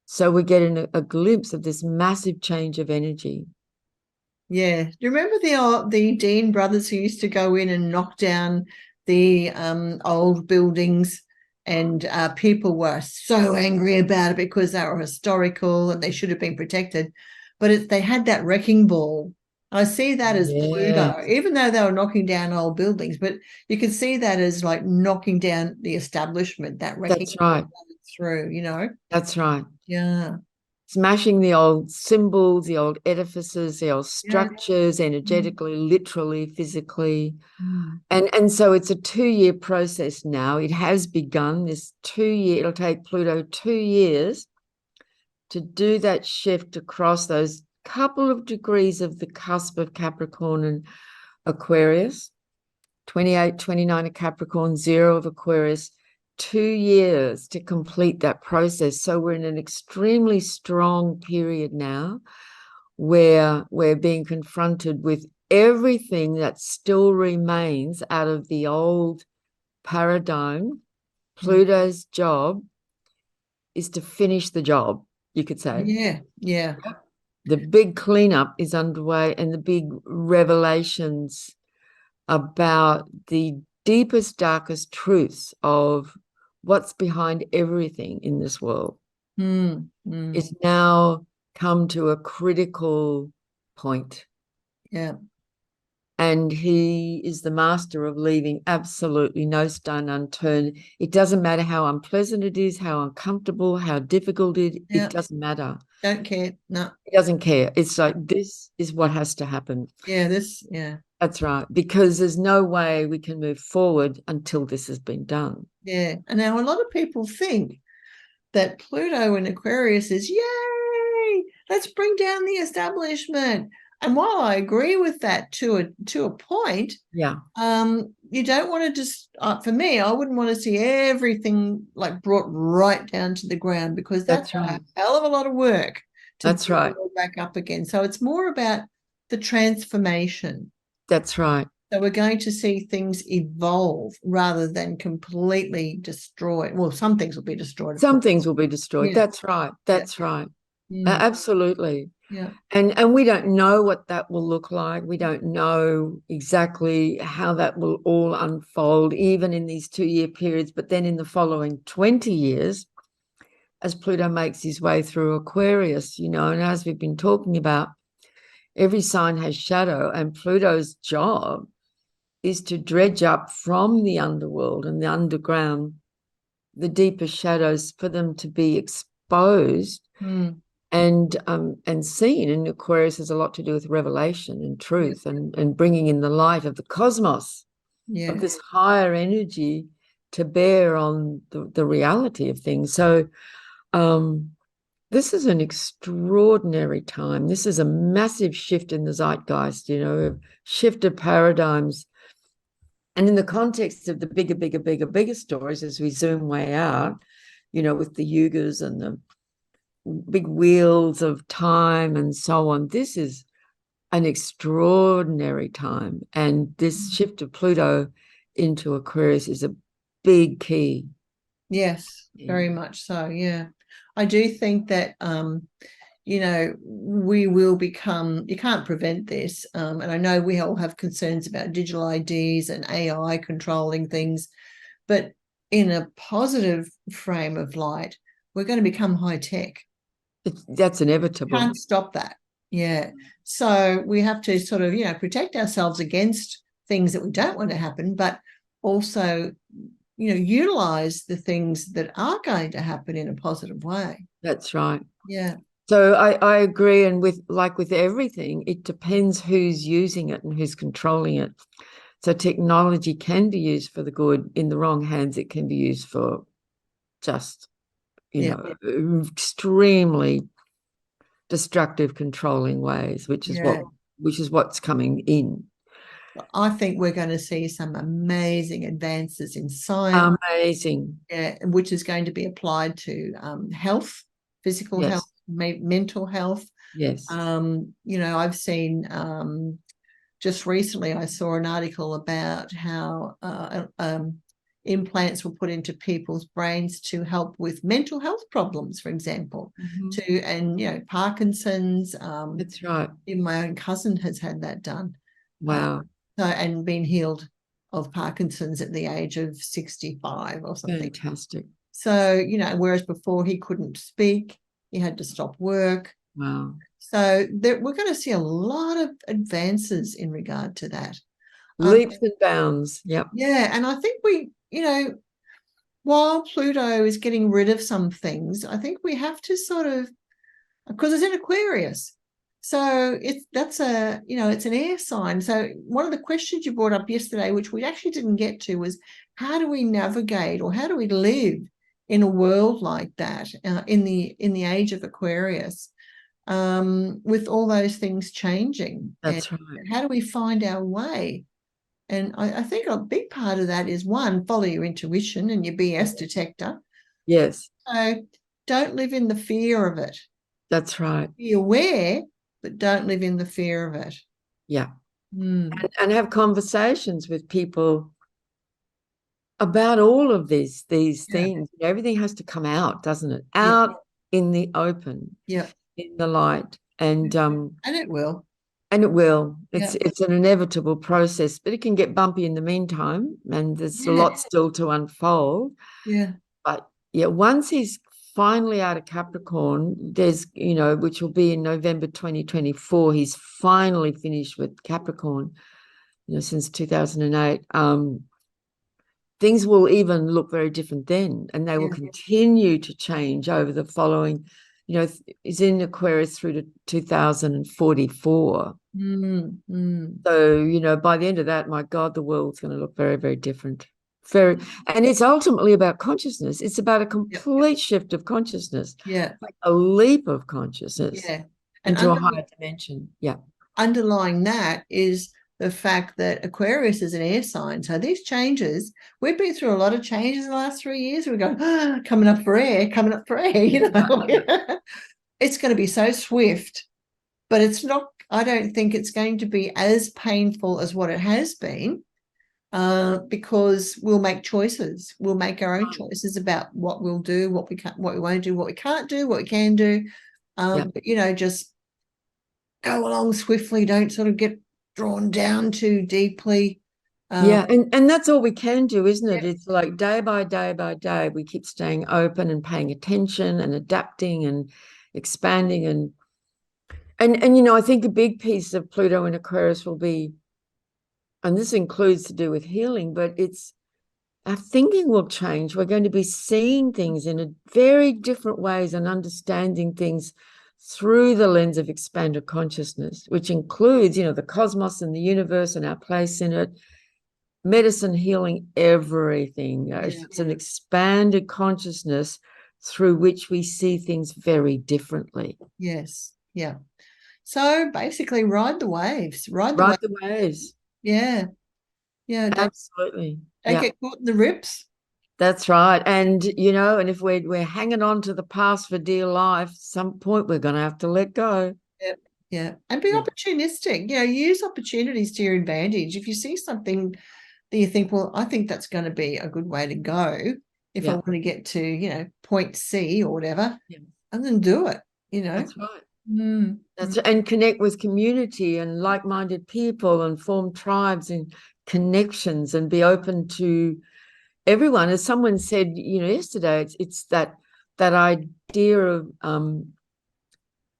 So we're getting a glimpse of this massive change of energy. Yeah. Do you remember the Dean brothers who used to go in and knock down the old buildings, and people were so angry about it because they were historical and they should have been protected, but they had that wrecking ball. I see that as Pluto, even though they were knocking down old buildings, but you can see that as like knocking down the establishment, that wrecking That's right. ball through, you know. That's right. Yeah. Smashing the old symbols, the old edifices, the old structures, energetically, literally, physically. And so it's a 2-year process now. It has begun this 2-year, it'll take Pluto 2 years to do that shift across those couple of degrees of the cusp of Capricorn and Aquarius. 28, 29 of Capricorn, 0 of Aquarius. 2 years to complete that process. So we're in an extremely strong period now where we're being confronted with everything that still remains out of the old paradigm. Pluto's job is to finish the job, you could say. Yeah, yeah. The big cleanup is underway, and the big revelations about the deepest, darkest truths of what's behind everything in this world is now come to a critical point. Yeah. And he is the master of leaving absolutely no stone unturned. It doesn't matter how unpleasant it is, how uncomfortable, how difficult it doesn't matter. Don't care. No. He doesn't care. It's like, this is what has to happen. Yeah, That's right, because there's no way we can move forward until this has been done. Yeah. And now a lot of people think that Pluto in Aquarius is, yay, let's bring down the establishment. And while I agree with that to a point, you don't want to just, for me, I wouldn't want to see everything like brought right down to the ground, because that's right. A hell of a lot of work to bring it all back up again. So it's more about the transformation. That's right. So we're going to see things evolve rather than completely destroyed. Well, some things will be destroyed. Some things will be destroyed. Yeah. That's right. That's right. Absolutely. Yeah. And we don't know what that will look like. We don't know exactly how that will all unfold, even in these 2-year periods. But then in the following 20 years, as Pluto makes his way through Aquarius, you know, and as we've been talking about, every sign has shadow, and Pluto's job is to dredge up from the underworld and the underground the deeper shadows for them to be exposed and seen. And Aquarius has a lot to do with revelation and truth and bringing in the light of the cosmos, of this higher energy to bear on the reality of things. So This is an extraordinary time. This is a massive shift in the zeitgeist, shift of paradigms. And in the context of the bigger stories, as we zoom way out, with the yugas and the big wheels of time and so on, this is an extraordinary time. And this shift of Pluto into Aquarius is a big key. Yes, very much so. Yeah. I do think that we will become, you can't prevent this. And I know we all have concerns about digital IDs and AI controlling things, but in a positive frame of light, we're going to become high tech. That's inevitable. Can't stop that. Yeah. So we have to sort of, protect ourselves against things that we don't want to happen, but also, utilize the things that are going to happen in a positive way. That's right. Yeah. So I agree. And with everything, it depends who's using it and who's controlling it. So technology can be used for the good. In the wrong hands, it can be used for just, extremely destructive, controlling ways, which is what's coming in. I think we're going to see some amazing advances in science. Amazing. Yeah, which is going to be applied to health, physical health, mental health. Yes. I've seen just recently I saw an article about how implants were put into people's brains to help with mental health problems, for example, Parkinson's. That's right. Even my own cousin has had that done. Wow. And been healed of Parkinson's at the age of 65 or something. Fantastic. So, whereas before he couldn't speak, he had to stop work. Wow. So we're going to see a lot of advances in regard to that. Leaps and bounds. Yep. Yeah. And I think we, while Pluto is getting rid of some things, I think we have to sort of, because it's in Aquarius. So it's an air sign. So one of the questions you brought up yesterday, which we actually didn't get to, was how do we navigate or how do we live in a world like that in the age of Aquarius, with all those things changing? That's right. How do we find our way? And I think a big part of that is, one, follow your intuition and your BS detector. Yes. So don't live in the fear of it. That's right. Be aware, but don't live in the fear of it. Yeah. And have conversations with people about all of these things. Everything has to come out, doesn't it? Out in the open. Yeah. In the light. And it will. And it will. It's an inevitable process, but it can get bumpy in the meantime. And there's a lot still to unfold. Yeah. But once he's finally out of Capricorn, there's, which will be in November 2024, he's finally finished with Capricorn, since 2008. Things will even look very different then, and they will continue to change over the following, is in Aquarius through to 2044. So, by the end of that, my God, the world's going to look very, very different. And it's ultimately about consciousness. It's about a complete shift of consciousness. Yeah. Like a leap of consciousness into a higher dimension. Yeah. Underlying that is the fact that Aquarius is an air sign. So these changes, we've been through a lot of changes in the last 3 years. We're going, coming up for air. It's going to be so swift, but it's not, I don't think it's going to be as painful as what it has been. Because we'll make choices. We'll make our own choices about what we'll do, what we won't do, what we can't do, what we can do. But, just go along swiftly. Don't sort of get drawn down too deeply. And that's all we can do, isn't it? It's like day by day by day, we keep staying open and paying attention and adapting and expanding. And I think a big piece of Pluto in Aquarius will be, and this includes to do with healing, but it's our thinking will change. We're going to be seeing things in a very different ways and understanding things through the lens of expanded consciousness, which includes, the cosmos and the universe and our place in it, medicine, healing, everything. It's an expanded consciousness through which we see things very differently. Yes. Yeah. So basically ride the waves. Ride the Ride waves. the waves. Yeah. Yeah. Absolutely. Don't Yeah, get caught in the rips. that's right. And, you know, and if we're hanging on to the past for dear life, some point we're going to have to let go. Yeah. Yeah. And be Yeah. opportunistic. Use opportunities to your advantage. If you see something that you think, well, I think that's going to be a good way to go if I Yeah. want to get to, point C or whatever, Yeah. and then do it, That's right. Mm. And connect with community and like-minded people and form tribes and connections and be open to everyone. As someone said, yesterday, it's that idea of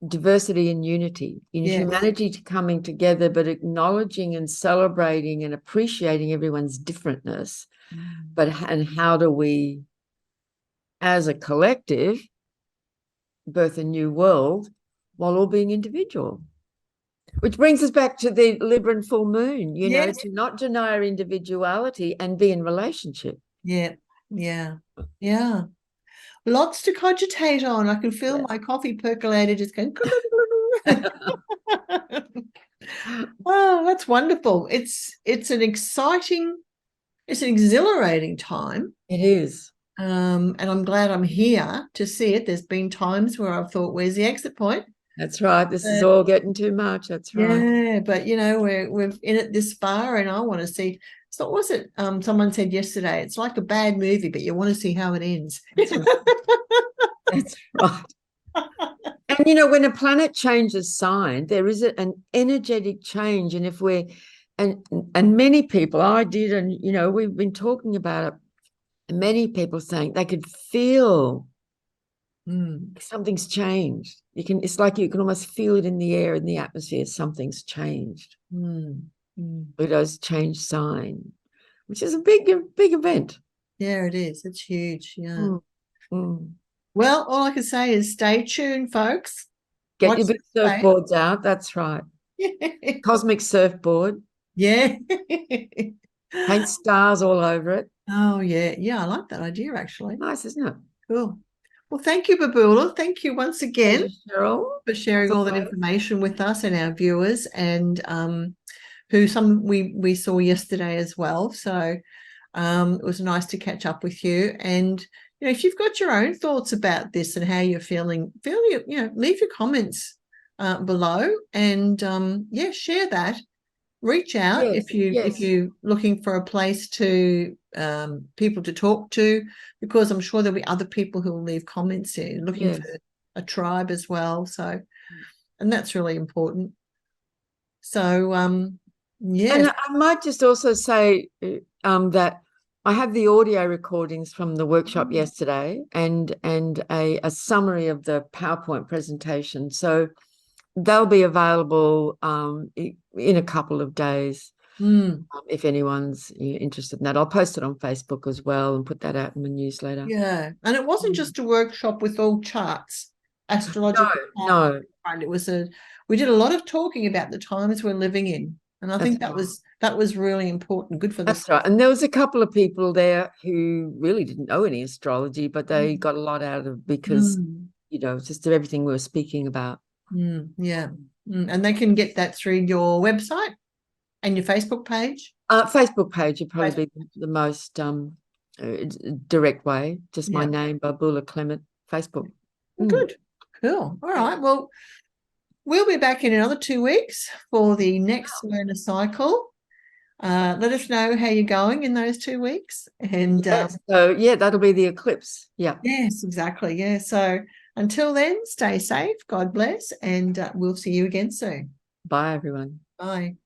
diversity and unity, Yes. humanity coming together, but acknowledging and celebrating and appreciating everyone's differentness. And how do we, as a collective, birth a new world while all being individual? Which brings us back to the Libran full moon, Yes. to not deny our individuality and be in relationship. Yeah. Yeah. Yeah. Lots to cogitate on. I can feel my coffee percolator just going. Oh, that's wonderful. It's an exhilarating time. It is. And I'm glad I'm here to see it. There's been times where I've thought, where's the exit point? That's right. This is all getting too much. That's right. Yeah, but we've in it this far, and I want to see. So what was it? Someone said yesterday, it's like a bad movie, but you want to see how it ends. That's right. That's right. And when a planet changes sign, there is an energetic change. And if we're and many people, I did, and we've been talking about it, and many people saying they could feel something's changed. It's like you can almost feel it in the air, in the atmosphere. Something's changed. Pluto's change sign, which is a big event. Yeah, it is. It's huge. Yeah. Mm. Well, all I can say is stay tuned, folks. Get Watch your big surfboards out. That's right. Cosmic surfboard. Yeah. Paint stars all over it. Oh, yeah. Yeah, I like that idea, actually. Nice, isn't it? Cool. Well, thank you, Babula. Thank you once again Cheryl, for sharing all that information with us and our viewers, and who some we saw yesterday as well. So it was nice to catch up with you. And if you've got your own thoughts about this and how you're feeling, leave your comments below, and share that. Reach out if you're looking for a place to people to talk to, because I'm sure there'll be other people who will leave comments here looking for a tribe as well. So, and that's really important. So, and I might just also say that I have the audio recordings from the workshop yesterday and a summary of the PowerPoint presentation. So they'll be available in a couple of days if anyone's interested in that. I'll post it on Facebook as well and put that out in the newsletter. Yeah, and it wasn't just a workshop with all charts, astrological. No. It was we did a lot of talking about the times we're living in, and I think that was really important. Good for this. That's right. And there was a couple of people there who really didn't know any astrology, but they got a lot out of it because just everything we were speaking about. Yeah. And they can get that through your website and your Facebook page? Facebook page would probably be the most direct way. Just my name, Babula Clement, Facebook. Good. Cool. All right. Well, we'll be back in another 2 weeks for the next lunar cycle. Let us know how you're going in those 2 weeks. And that'll be the eclipse. Yeah. Yes, exactly. Yeah. So until then, stay safe. God bless. And we'll see you again soon. Bye, everyone. Bye.